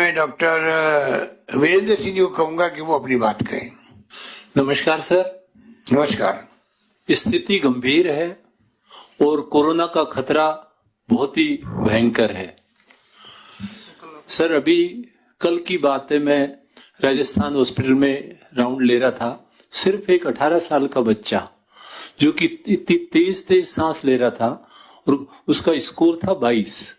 मैं डॉक्टर वीरेंद्र सिंह जी को कहूंगा कि वो अपनी बात कहें। नमस्कार सर। नमस्कार। स्थिति गंभीर है और कोरोना का खतरा बहुत ही भयंकर है। सर अभी कल की बात है, मैं राजस्थान हॉस्पिटल में राउंड ले रहा था। सिर्फ एक 18 साल का बच्चा जो कि तेज सांस ले रहा था और उसका स्कोर था 22,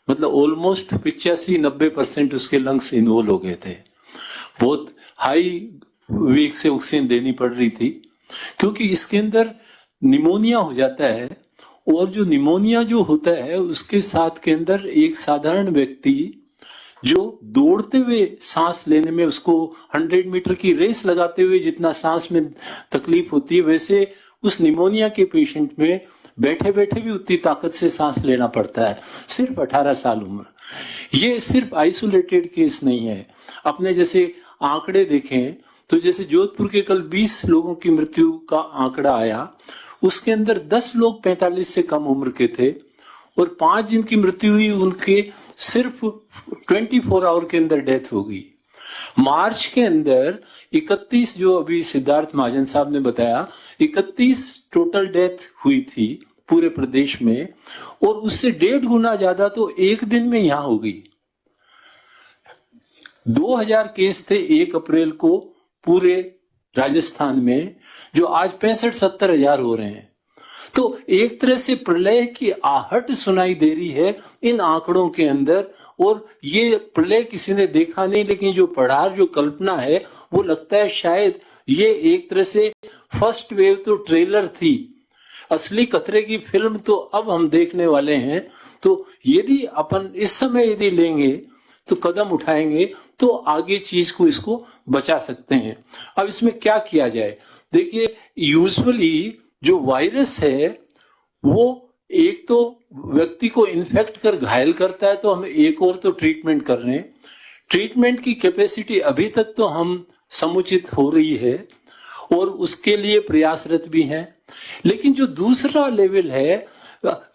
मतलब ऑलमोस्ट 85-90% उसके लंग्स इन्वॉल्व हो गए थे। बहुत हाई वेग से ऑक्सीजन देनी पड़ रही थी क्योंकि इसके अंदर निमोनिया हो जाता है। और जो निमोनिया जो होता है उसके साथ के अंदर एक साधारण व्यक्ति जो दौड़ते हुए सांस लेने में उसको 100 मीटर की रेस लगाते हुए जितना सांस में तकलीफ होती है, वैसे उस निमोनिया के पेशेंट में बैठे बैठे भी उतनी ताकत से सांस लेना पड़ता है। सिर्फ 18 साल उम्र। ये सिर्फ आइसोलेटेड केस नहीं है। अपने जैसे आंकड़े देखें तो जैसे जोधपुर के कल 20 लोगों की मृत्यु का आंकड़ा आया, उसके अंदर 10 लोग 45 से कम उम्र के थे और 5 जिनकी मृत्यु हुई उनके सिर्फ 24 आवर के अंदर डेथ हो गई। मार्च के अंदर 31, जो अभी सिद्धार्थ महाजन साहब ने बताया, 31 टोटल डेथ हुई थी पूरे प्रदेश में और उससे 1.5 गुना ज्यादा तो एक दिन में यहां हो गई। 2000 केस थे 1 अप्रैल को पूरे राजस्थान में, जो आज 65-70 हजार हो रहे हैं। तो एक तरह से प्रलय की आहट सुनाई दे रही है इन आंकड़ों के अंदर। और ये प्रलय किसी ने देखा नहीं, लेकिन जो पढ़ा, जो कल्पना है, वो लगता है शायद ये एक तरह से फर्स्ट वेव तो ट्रेलर थी, असली खतरे की फिल्म तो अब हम देखने वाले हैं। तो यदि अपन इस समय यदि लेंगे तो कदम उठाएंगे तो आगे चीज को इसको बचा सकते हैं। अब इसमें क्या किया जाए? देखिए, यूजुअली जो वायरस है वो एक तो व्यक्ति को इन्फेक्ट कर घायल करता है, तो हम एक और तो ट्रीटमेंट कर रहे हैं। ट्रीटमेंट की कैपेसिटी अभी तक तो हम समुचित हो रही है और उसके लिए प्रयासरत भी हैं। लेकिन जो दूसरा लेवल है,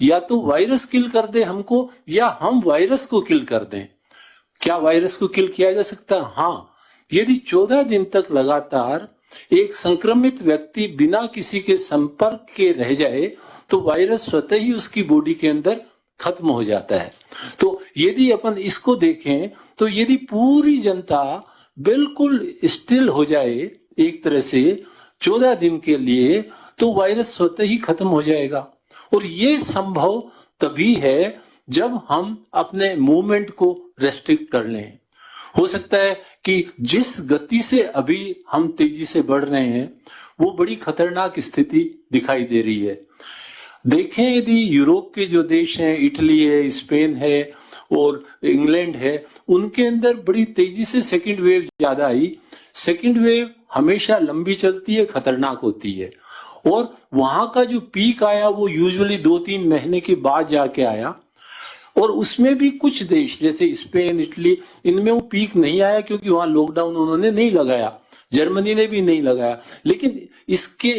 या तो वायरस किल कर दे हमको या हम वायरस को किल कर दें। क्या वायरस को किल किया जा सकता है? हाँ, यदि 14 दिन तक लगातार एक संक्रमित व्यक्ति बिना किसी के संपर्क के रह जाए तो वायरस स्वतः ही उसकी बॉडी के अंदर खत्म हो जाता है। तो यदि अपन इसको देखें तो यदि पूरी जनता बिल्कुल स्टिल हो जाए एक तरह से 14 दिन के लिए, तो वायरस स्वतः ही खत्म हो जाएगा। और ये संभव तभी है जब हम अपने मूवमेंट को रेस्ट्रिक्ट कर लें। हो सकता है कि जिस गति से अभी हम तेजी से बढ़ रहे हैं वो बड़ी खतरनाक स्थिति दिखाई दे रही है। देखें, यदि यूरोप के जो देश हैं, इटली है, स्पेन है और इंग्लैंड है, उनके अंदर बड़ी तेजी से सेकंड वेव ज्यादा आई। सेकंड वेव हमेशा लंबी चलती है, खतरनाक होती है। और वहां का जो पीक आया वो यूजुअली 2-3 महीने के बाद जाके आया। और उसमें भी कुछ देश जैसे स्पेन, इटली, इनमें वो पीक नहीं आया क्योंकि वहां लॉकडाउन उन्होंने नहीं लगाया, जर्मनी ने भी नहीं लगाया। लेकिन इसके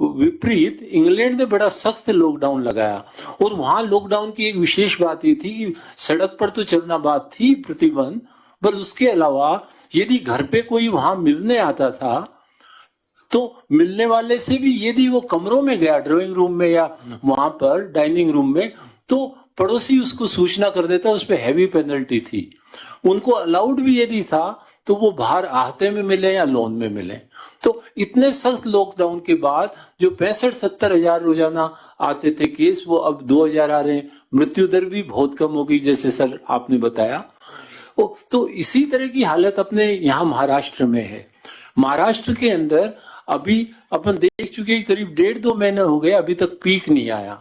विपरीत इंग्लैंड ने बड़ा सख्त लॉकडाउन लगाया। और वहां लॉकडाउन की एक विशेष बात ये थी कि सड़क पर तो चलना बात थी, प्रतिबंध, पर उसके अलावा यदि घर पे कोई वहां मिलने आता था तो मिलने वाले से भी यदि वो कमरों में गया, ड्राइंग रूम में या वहां पर डाइनिंग रूम में, तो पड़ोसी उसको सूचना कर देता, उस पर हैवी पेनल्टी थी। उनको अलाउड भी यदि था तो वो बाहर आहते में मिले या लोन में मिले। तो इतने सख्त लॉकडाउन के बाद जो 65-70 हजार रोजाना आते थे केस, वो अब 2000 आ रहे हैं। मृत्यु दर भी बहुत कम हो गई, जैसे सर आपने बताया। तो इसी तरह की हालत अपने यहाँ महाराष्ट्र में है। महाराष्ट्र के अंदर अभी अपन देख चुके करीब 1.5-2 महीने हो गए, अभी तक पीक नहीं आया।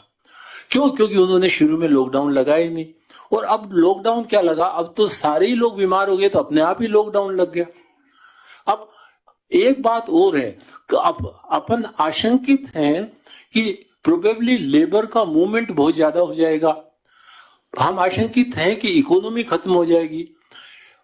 क्यों? क्योंकि उन्होंने शुरू में लॉकडाउन लगाया ही नहीं। और अब लॉकडाउन क्या लगा, अब तो सारे ही लोग बीमार हो गए तो अपने आप ही लॉकडाउन लग गया। अब एक बात और है, अपन आशंकित हैं कि प्रोबेबली लेबर का मूवमेंट बहुत ज्यादा हो जाएगा। हम आशंकित हैं कि इकोनॉमी खत्म हो जाएगी।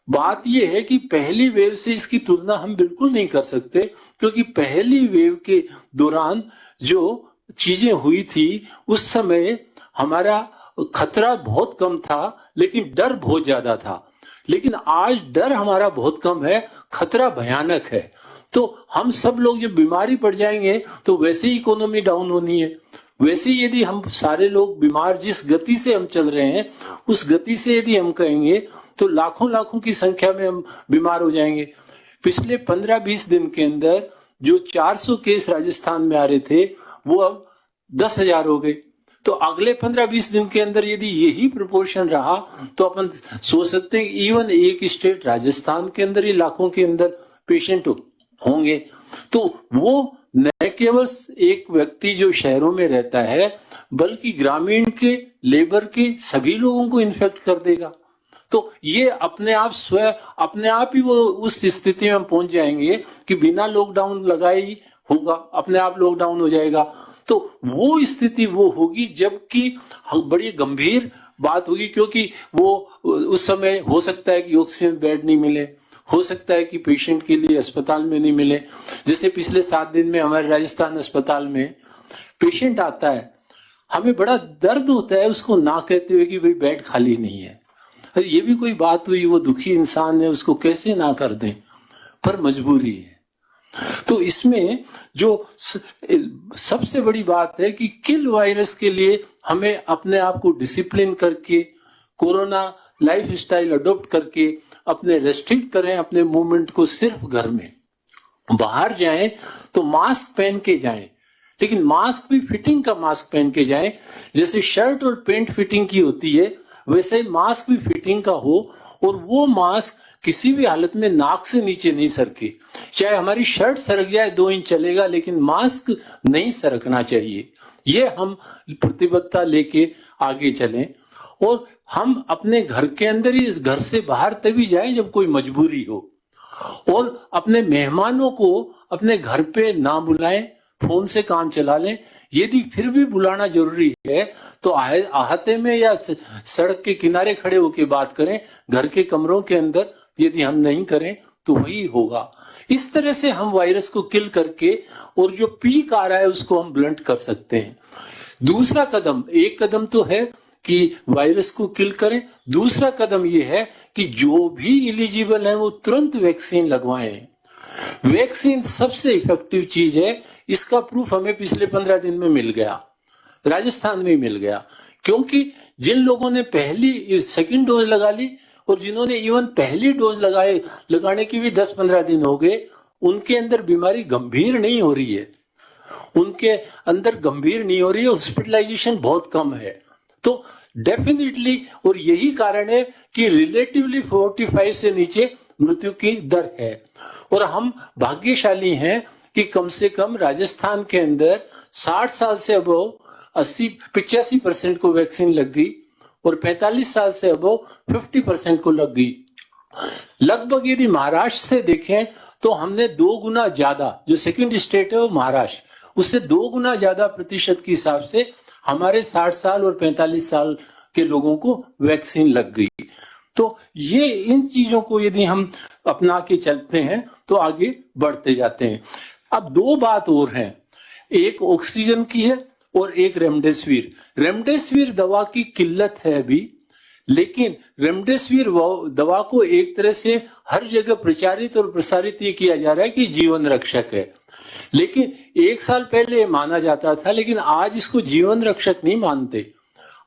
बात यह है कि पहली वेव से इसकी तुलना हम बिल्कुल नहीं कर सकते, क्योंकि पहली वेव के दौरान जो चीजें हुई थी उस समय हमारा खतरा बहुत कम था लेकिन डर बहुत ज्यादा था। लेकिन आज डर हमारा बहुत कम है, खतरा भयानक है। तो हम सब लोग जब बीमारी पड़ जाएंगे तो वैसे ही इकोनॉमी डाउन होनी है। वैसे ही यदि हम सारे लोग बीमार, जिस गति से हम चल रहे हैं उस गति से यदि हम कहेंगे तो लाखों लाखों की संख्या में हम बीमार हो जाएंगे। पिछले 15-20 दिन के अंदर जो 400 केस राजस्थान में आ रहे थे वो अब 10,000 हो गए। तो अगले 15-20 दिन के अंदर यदि यही प्रोपोर्शन रहा तो अपन सोच सकते हैं इवन एक स्टेट राजस्थान के अंदर ही लाखों के अंदर पेशेंट होंगे। तो वो न केवल एक व्यक्ति जो शहरों में रहता है बल्कि ग्रामीण के, लेबर के सभी लोगों को इन्फेक्ट कर देगा। तो ये अपने आप ही वो उस स्थिति में पहुंच जाएंगे कि बिना लॉकडाउन लगाए ही होगा, अपने आप लॉकडाउन हो जाएगा। तो वो स्थिति वो होगी जबकि बड़ी गंभीर बात होगी, क्योंकि वो उस समय हो सकता है कि ऑक्सीजन बेड नहीं मिले, हो सकता है कि पेशेंट के लिए अस्पताल में नहीं मिले। जैसे पिछले 7 दिन में हमारे राजस्थान अस्पताल में पेशेंट आता है, हमें बड़ा दर्द होता है उसको ना कहते हुए कि भाई बेड खाली नहीं है। अरे ये भी कोई बात हुई? वो दुखी इंसान है, उसको कैसे ना कर दें, पर मजबूरी है। तो इसमें जो सबसे बड़ी बात है कि किल वायरस के लिए हमें अपने आप को डिसिप्लिन करके, कोरोना लाइफ स्टाइल अडॉप्ट करके अपने रेस्ट्रिक्ट करें अपने मूवमेंट को, सिर्फ घर में। बाहर जाएं तो मास्क पहन के जाएं, लेकिन मास्क भी फिटिंग का मास्क पहन के जाएं। जैसे शर्ट और पैंट फिटिंग की होती है वैसे ही मास्क भी फिटिंग का हो, और वो मास्क किसी भी हालत में नाक से नीचे नहीं सरके। चाहे हमारी शर्ट सरक जाए 2 इंच चलेगा, लेकिन मास्क नहीं सरकना चाहिए। ये हम प्रतिबद्धता लेके आगे चलें, और हम अपने घर के अंदर ही, इस घर से बाहर तभी जाएं जब कोई मजबूरी हो, और अपने मेहमानों को अपने घर पे ना बुलाएं, फोन से काम चला लें। यदि फिर भी बुलाना जरूरी है तो अहाते में या सड़क के किनारे खड़े होकर बात करें। घर के कमरों के अंदर यदि हम नहीं करें तो वही होगा। इस तरह से हम वायरस को किल करके, और जो पीक आ रहा है उसको हम ब्लंट कर सकते हैं। दूसरा कदम, एक कदम तो है कि वायरस को किल करें, दूसरा कदम यह है कि जो भी एलिजिबल है वो तुरंत वैक्सीन लगवाएं। वैक्सीन सबसे इफेक्टिव चीज है। इसका प्रूफ हमें पिछले 15 दिन में मिल गया, राजस्थान में मिल गया, क्योंकि जिन लोगों ने पहली सेकंड डोज लगा ली और जिन्होंने इवन पहली डोज लगाने की भी 10-15 दिन हो गए, उनके अंदर बीमारी गंभीर नहीं हो रही है, हॉस्पिटलाइजेशन बहुत कम है। तो डेफिनेटली, और यही कारण है कि रिलेटिवली 45 से नीचे मृत्यु की दर है। और हम भाग्यशाली हैं कि कम से कम राजस्थान के अंदर 60 साल से अबव 85% को वैक्सीन लग गई, और 45 साल से अबव 50% को लग गई। लगभग यदि महाराष्ट्र से देखें तो हमने 2 गुना ज्यादा, जो सेकंड स्टेट है वो महाराष्ट्र, उससे 2 गुना ज्यादा प्रतिशत के हिसाब से हमारे 60 साल और 45 साल के लोगों को वैक्सीन लग गई। तो ये इन चीजों को यदि हम अपना के चलते हैं तो आगे बढ़ते जाते हैं। अब 2 बात और हैं, एक ऑक्सीजन की है और एक रेमडेसिविर। रेमडेसिविर दवा की किल्लत है अभी, लेकिन रेमडेसिविर दवा को एक तरह से हर जगह प्रचारित और प्रसारित ये किया जा रहा है कि जीवन रक्षक है। लेकिन 1 साल पहले माना जाता था, लेकिन आज इसको जीवन रक्षक नहीं मानते।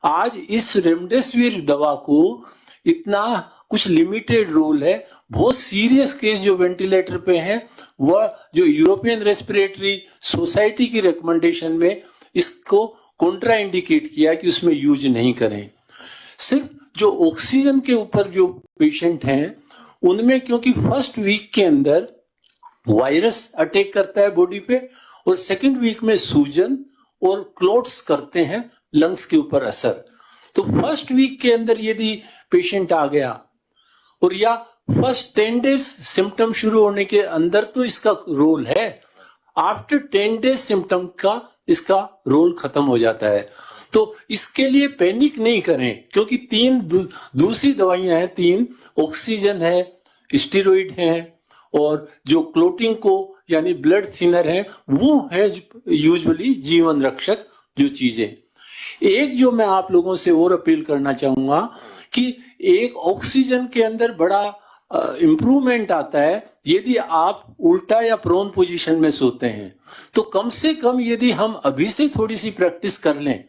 आज इस रेमडेसिविर दवा को इतना कुछ लिमिटेड रोल है। बहुत सीरियस केस जो वेंटिलेटर पे हैं, वह जो यूरोपियन रेस्पिरेटरी सोसाइटी की रिकमेंडेशन में इसको कॉन्ट्रा इंडिकेट किया कि उसमें यूज नहीं करें। सिर्फ जो ऑक्सीजन के ऊपर जो पेशेंट हैं उनमें, क्योंकि फर्स्ट वीक के अंदर वायरस अटैक करता है बॉडी पे, और सेकंड वीक में सूजन और क्लोट्स करते हैं लंग्स के ऊपर असर। तो फर्स्ट वीक के अंदर यदि पेशेंट आ गया, और या फर्स्ट 10 डेज सिम्टम शुरू होने के अंदर तो इसका रोल है, आफ्टर 10 डेज सिम्टम का इसका रोल खत्म हो जाता है। तो इसके लिए पैनिक नहीं करें, क्योंकि 3 दूसरी दवाइयां हैं, 3 ऑक्सीजन है, स्टेरॉइड है, और जो क्लोटिंग को यानी ब्लड थिनर है, वो है यूजुअली जीवन रक्षक जो चीजें। एक जो मैं आप लोगों से और अपील करना चाहूंगा कि एक ऑक्सीजन के अंदर बड़ा इंप्रूवमेंट आता है यदि आप उल्टा या प्रोन पोजीशन में सोते हैं। तो कम से कम यदि हम अभी से थोड़ी सी प्रैक्टिस कर लें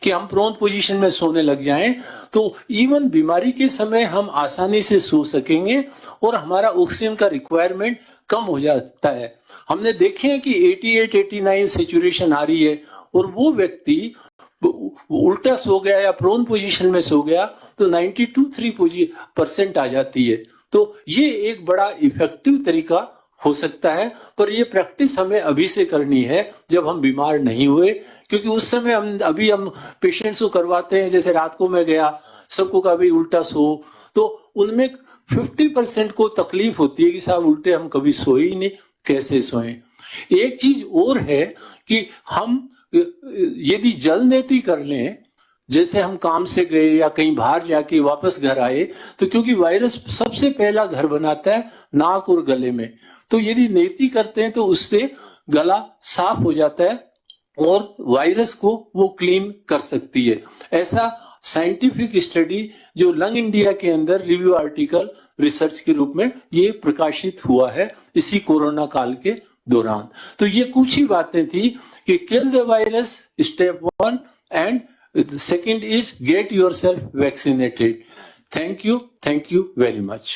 कि हम प्रोन पोजीशन में सोने लग जाएं, तो इवन बीमारी के समय हम आसानी से सो सकेंगे और हमारा ऑक्सीजन का रिक्वायरमेंट कम हो जाता है। हमने देखे हैं कि 88-89 सेचुरेशन आ रही है और वो व्यक्ति उल्टा सो गया या प्रोन पोजीशन में सो गया तो 92-93% आ जाती है। तो ये एक बड़ा इफेक्टिव तरीका हो सकता है, पर ये प्रैक्टिस हमें अभी से करनी है जब हम बीमार नहीं हुए, क्योंकि उस समय हम पेशेंट्स को करवाते हैं, जैसे रात को मैं गया सबको कहा भाई उल्टा सो, तो उनमें 50% को तकलीफ होती है कि साहब उल्टे हम कभी सोए ही नहीं, कैसे सोएं। एक चीज और है कि हम यदि जल नेति कर लें, जैसे हम काम से गए या कहीं बाहर जाके वापस घर आए, तो क्योंकि वायरस सबसे पहला घर बनाता है नाक और गले में, तो यदि नेति करते हैं तो उससे गला साफ हो जाता है और वायरस को वो क्लीन कर सकती है। ऐसा साइंटिफिक स्टडी जो लंग इंडिया के अंदर रिव्यू आर्टिकल रिसर्च के रूप में ये प्रकाशित हुआ है इसी कोरोना काल के दौरान। तो ये कुछ ही बातें थी कि kill the virus step 1 and second is get yourself vaccinated. Thank you very much.